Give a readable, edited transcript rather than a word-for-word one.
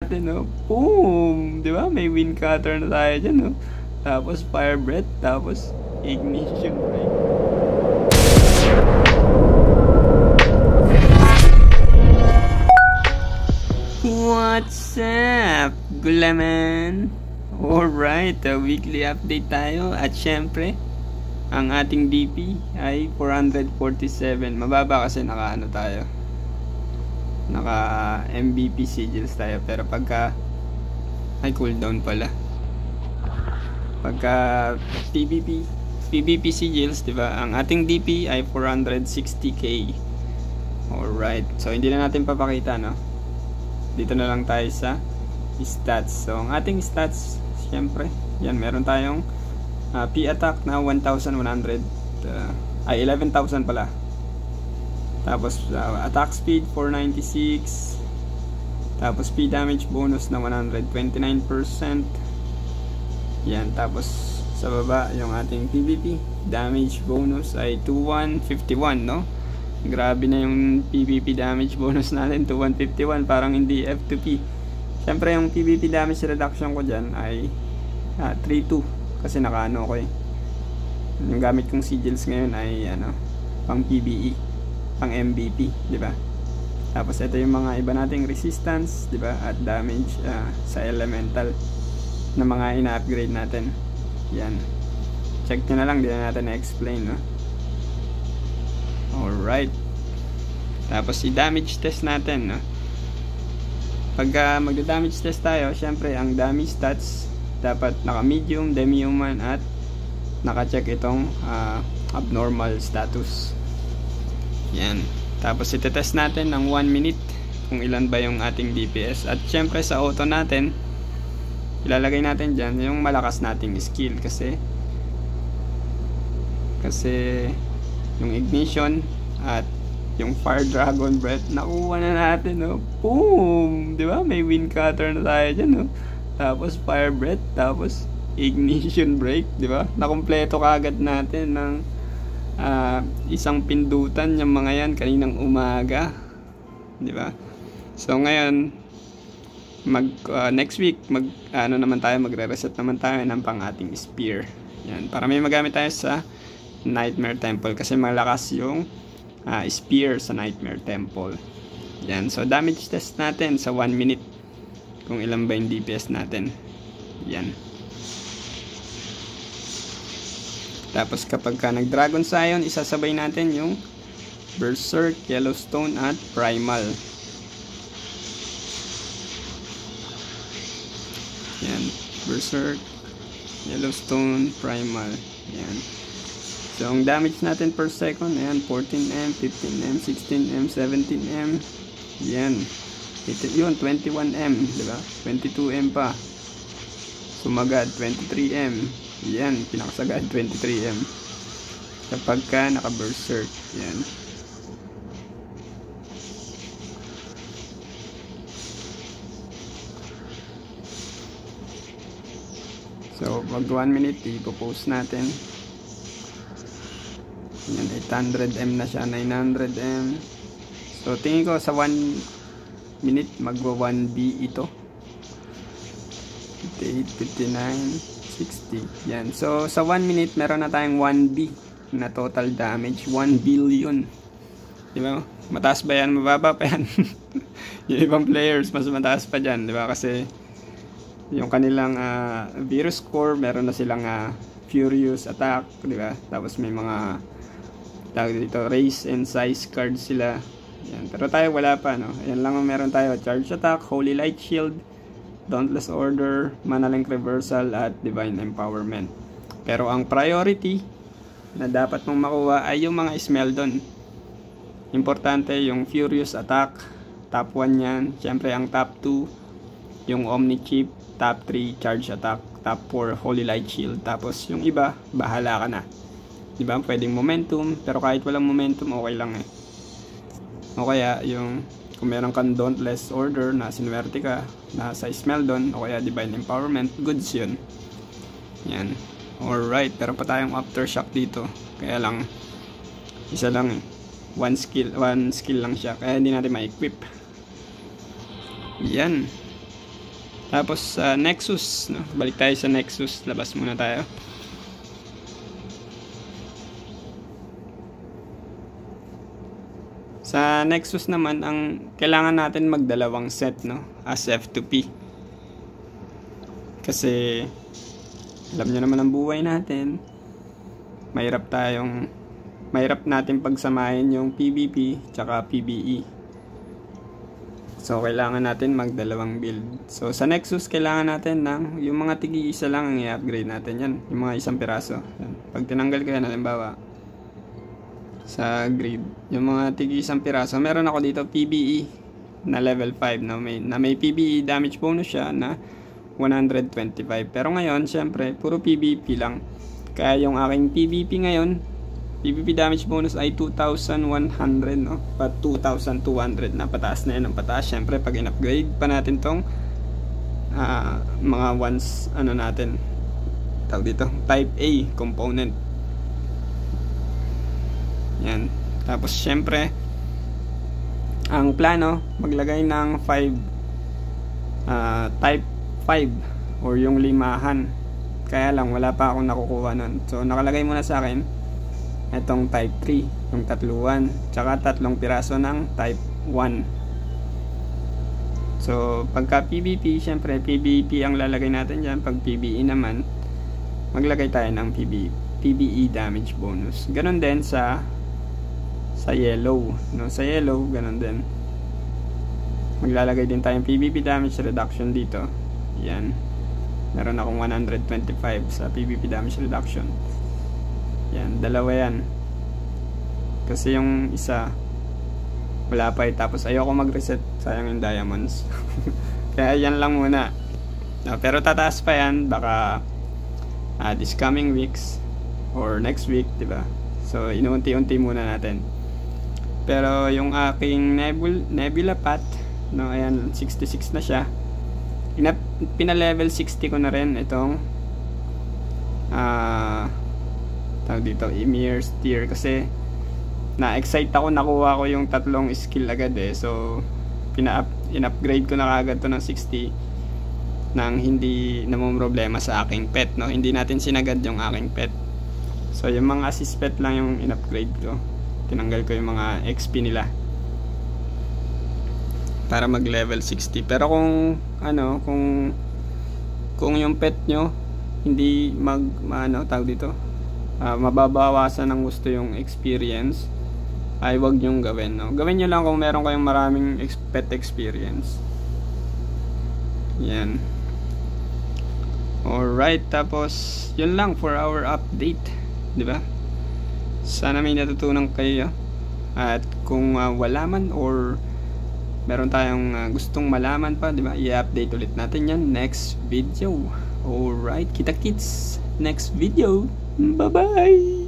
natin, no? Boom! Di ba? May wind cutter na tayo dyan, no? Tapos fire breath, tapos ignition brake. What's up, gulaman? Alright, weekly update tayo. At syempre, ang ating DP ay 447. Mababa kasi naka MVP sigils tayo. Pero pagka ay cooldown pala, pagka PvP sigils, diba, ang ating DP ay 460k. Alright, so hindi na natin papakita, no? Dito na lang tayo sa stats. So ang ating stats, syempre, yan, meron tayong P attack na 1,100, 11,000 pala. Tapos attack speed 496. Tapos P damage bonus na 129%. Yan, tapos sa baba yung ating PvP damage bonus ay 2151, no? Grabe na yung PvP damage bonus natin, 2151, parang hindi F2P. Siyempre yung PvP damage reduction ko dyan ay 3-2 kasi nakaano ko eh. Yung gamit kong sigils ngayon ay pang PvE, pang MVP, di ba? Tapos ito yung mga iba nating resistance, di ba? At damage sa elemental na mga ina-upgrade natin. Yan. Check nyo na lang, di na natin na-explain, no? Alright. Tapos i-damage test natin, no? Pagka magda-damage test tayo, syempre ang damage stats dapat naka-medium, demi-human at naka-check itong abnormal status. Yan. Tapos itetest natin ng 1 minute kung ilan ba yung ating DPS. At syempre sa auto natin, ilalagay natin dyan yung malakas nating skill kasi yung ignition at yung fire dragon breath nakuha na natin, no? Boom! Di ba? May wind cutter na tayo dyan, no? Tapos fire breath, tapos ignition brake, di ba? Nakompleto kagad natin ng isang pindutan yung mga yan kaninang umaga, di ba? So ngayon next week magre-reset naman tayo ng pang ating spear. Yan, para may magamit tayo sa Nightmare Temple kasi malakas yung spear sa Nightmare Temple. Yan, so damage test natin sa 1 minute kung ilan ba yung DPS natin. Yan. Tapos kapag ka nag-Dragon Scion, isasabay natin yung Berserk, Yellowstone at Primal. Yan, Berserk, Yellowstone, Primal. Yan. So ang damage natin per second, ayan, 14M, 15M, 16M, 17M. Yan. Ito yun, 21M, di ba? 22M pa. Sumagad, 23M. Yan, pinakasagad 23M kapag ka naka-berserk. Yan. So mag 1 minute ipopost natin. Yan, 800M na siya, 900M. So tingin ko sa 1 minute magwa 1B ito. 58, 59, 60. Yan. So sa 1 minute meron na tayong 1B na total damage, 1 billion. Di ba? Mataas ba yan? Mababa pa yan? Yung ibang players mas mataas pa dyan, di ba? Kasi yung kanilang virus core, meron na silang furious attack, di ba? Tapos may mga tawag dito, race and size cards sila. Yan. Pero tayo wala pa, no? Yan lang ang meron tayo. Charge attack, holy light shield, Dauntless Order, Mana Link Reversal at Divine Empowerment. Pero ang priority na dapat mong makuha ay yung mga Smeldon. Importante yung Furious Attack, top 1 yan. Siyempre ang top 2 yung Omni Chip, top 3 Charge Attack, top 4 Holy Light Shield. Tapos yung iba, bahala ka na. Diba? Pwedeng momentum, pero kahit walang momentum okay lang eh. O kaya yung kung meron kang Dauntless Order na sinuwerte ka na sa Smeldon o kaya Divine Empowerment, goods yun. Yan. Alright, pero pa tayong Aftershock dito. Kaya lang, isa lang eh. One skill lang siya. Kaya hindi natin ma-equip. Yan. Tapos Nexus, no? Balik tayo sa Nexus. Labas muna tayo. Sa Nexus naman, ang kailangan natin magdalawang set, no? As F2P. Kasi alam nyo naman ang buhay natin. Mahirap natin pagsamahin yung PvP tsaka PvE. So, kailangan natin magdalawang build. So, sa Nexus, kailangan natin ng yung mga tigi-isa lang ang i-upgrade natin yan. Yung mga isang piraso. Yan. Pag tinanggal ko yan, halimbawa, sa grid, yung mga tigi-isang piraso, meron ako dito PvE na level 5 na may PvE damage bonus siya na 125. Pero ngayon, syempre, puro PvP lang. Kaya yung aking PvP ngayon, PvP damage bonus ay 2,100, no? Pa 2,200 na pataas na yan ang pataas. Syempre pag in-upgrade pa natin tong mga ones natin tawag dito, type A component. Yan. Tapos syempre ang plano maglagay ng 5 type 5 or yung limahan. Kaya lang wala pa akong nakukuha nun. So nakalagay muna sa akin itong type 3, yung tatluan, tsaka 3 piraso ng type 1. So, pagka PvP, syempre PvP ang lalagay natin dyan. Pag PvE naman, maglagay tayo ng PvE damage bonus. Ganon din sa yellow, no? Sa yellow, ganon din. Maglalagay din tayong PvP damage reduction dito. Yan. Meron akong 125 sa PvP damage reduction. Yan, dalawa yan. Kasi yung isa wala pa tapos ayoko mag-reset, sayang yung diamonds. Kaya yan lang muna. Pero tataas pa yan baka this coming weeks or next week, diba? So inuunti-unti muna natin. Pero yung aking nebula path, no, ayan 66 na siya. Pina-level 60 ko na rin itong tawag dito, Emir Steer, kasi na-excite ako, nakuha ko yung 3 skill agad so in-upgrade ko na kagad to ng 60 nang hindi namumroblema sa aking pet, no? Hindi natin sinagad yung aking pet. So yung mga assist pet lang yung in-upgrade ko. Tinanggal ko yung mga XP nila para mag level 60. Pero kung yung pet nyo hindi tawag dito, mababawasan ng gusto yung experience, ay wag nyong gawin, no? Gawin nyo lang kung meron kayong maraming pet experience. Yan. Alright, tapos yun lang for our update, diba? Sana may natutunan kayo. At kung wala man or meron tayong gustong malaman pa, diba? I-update ulit natin yan next video. Alright, kita-kits next video. Bye-bye!